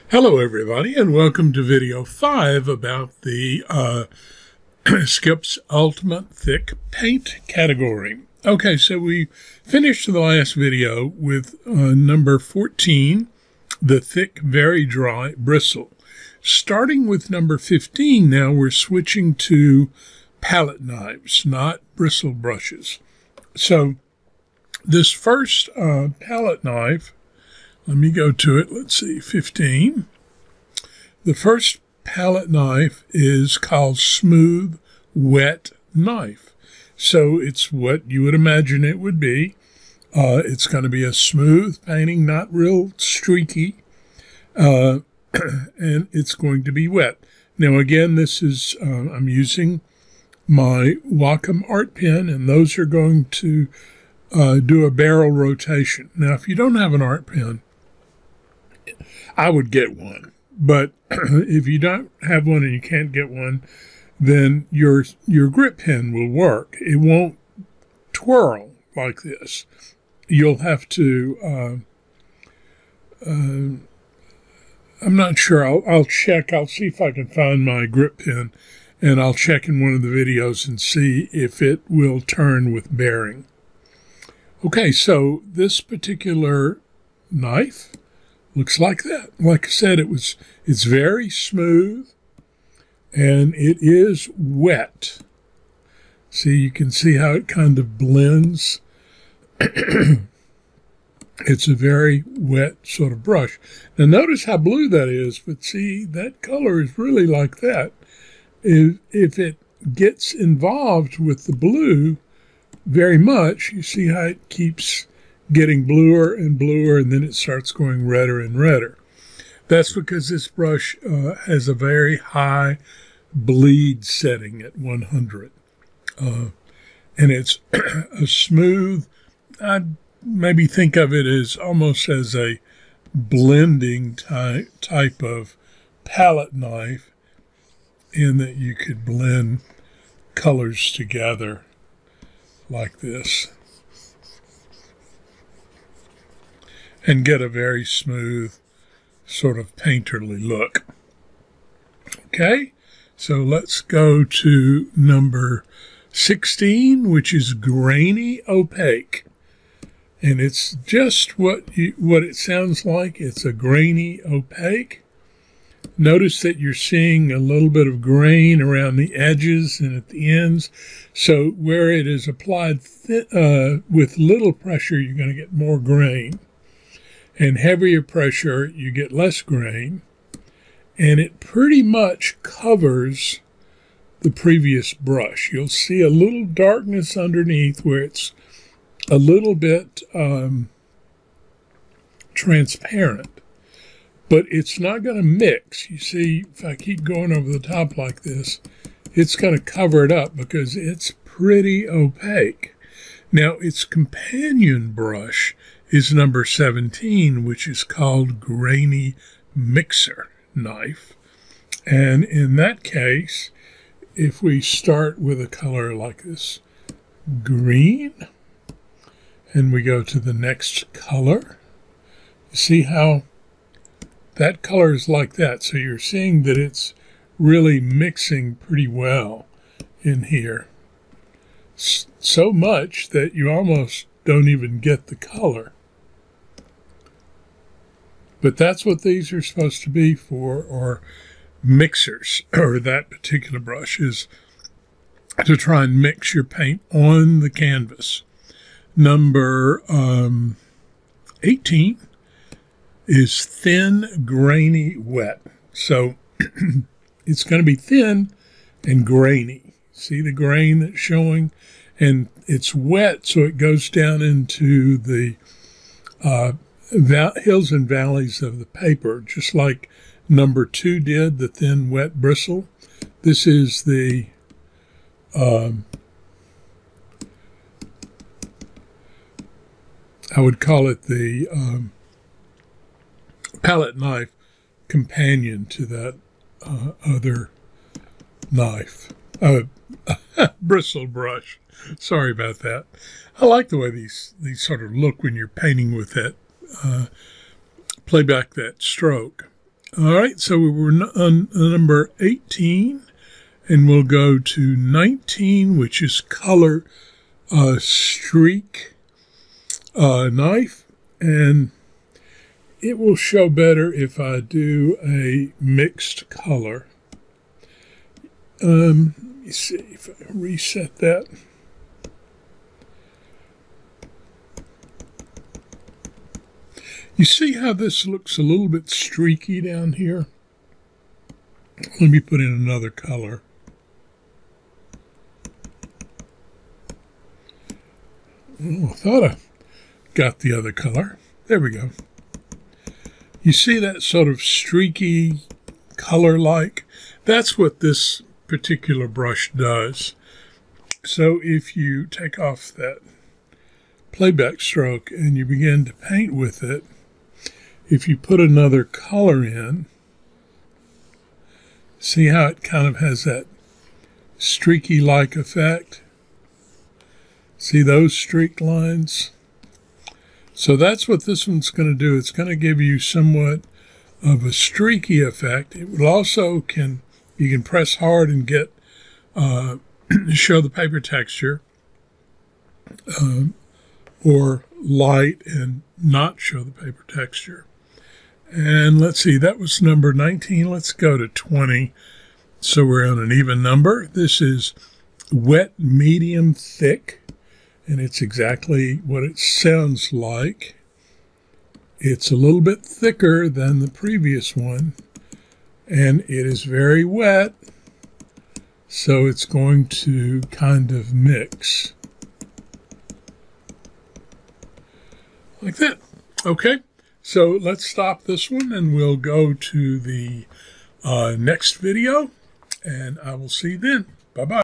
Hello everybody, and welcome to video 5 about the Skip's Ultimate Thick Paint category. Okay, so we finished the last video with number 14, the Thick Very Dry Bristle. Starting with number 15 now, we're switching to palette knives, not bristle brushes. So this first palette knife, let me go to it. Let's see, 15. The first palette knife is called Smooth Wet Knife. So it's what you would imagine it would be. It's going to be a smooth painting, not real streaky, and it's going to be wet. Now again, this is, I'm using my Wacom art pen, and those are going to do a barrel rotation. Now if you don't have an art pen, I would get one, but if you don't have one and you can't get one, then your grip pen will work. It won't twirl like this. You'll have to, I'm not sure, I'll check, I'll see if I can find my grip pen, and I'll check in one of the videos and see if it will turn with bearing. Okay, so this particular knife looks like that. Like I said, it's very smooth and it is wet. See, you can see how it kind of blends. It's a very wet sort of brush. Now notice how blue that is, but see, that color is really like that. If it gets involved with the blue very much, you see how it keeps getting bluer and bluer, and then it starts going redder and redder. That's because this brush has a very high bleed setting at 100. And it's a smooth, I'd maybe think of it as almost as a blending type of palette knife, in that you could blend colors together like this and get a very smooth sort of painterly look. Okay, so let's go to number 16, which is Grainy Opaque. And it's just what it sounds like. It's a grainy opaque. Notice that you're seeing a little bit of grain around the edges and at the ends. So where it is applied with little pressure, you're going to get more grain. And heavier pressure, you get less grain. And it pretty much covers the previous brush. You'll see a little darkness underneath where it's a little bit transparent. But it's not going to mix. You see, if I keep going over the top like this, it's going to cover it up because it's pretty opaque. Now, its companion brush is number 17, which is called Grainy Mixer Knife. And in that case, if we start with a color like this, green, and we go to the next color, you see how that color is like that. So you're seeing that it's really mixing pretty well in here. So much that you almost don't even get the color. But that's what these are supposed to be for, or mixers, or that particular brush is to try and mix your paint on the canvas. Number 18 is Thin Grainy Wet. So it's going to be thin and grainy. See the grain that's showing? And it's wet, so it goes down into the hills and valleys of the paper, just like number 2 did, the Thin Wet Bristle. This is the I would call it the palette knife companion to that other knife, bristle brush. Sorry about that. I like the way these sort of look when you're painting with that, play back that stroke. All right, so we were on number 18, and we'll go to 19, which is color streak knife, and it will show better if I do a mixed color. Let me see if I reset that. You see how this looks a little bit streaky down here? Let me put in another color. Oh, I thought I got the other color. There we go. You see that sort of streaky color-like? That's what this particular brush does. So if you take off that playback stroke and you begin to paint with it, if you put another color in, see how it kind of has that streaky-like effect? See those streaked lines? So that's what this one's going to do. It's going to give you somewhat of a streaky effect. It will also you can press hard and get show the paper texture, or light and not show the paper texture. And let's see, that was number 19. Let's go to 20. So we're on an even number. This is wet, medium, thick, and it's exactly what it sounds like. It's a little bit thicker than the previous one, and it is very wet, so it's going to kind of mix. Like that. Okay. So let's stop this one and we'll go to the next video, and I will see you then. Bye-bye.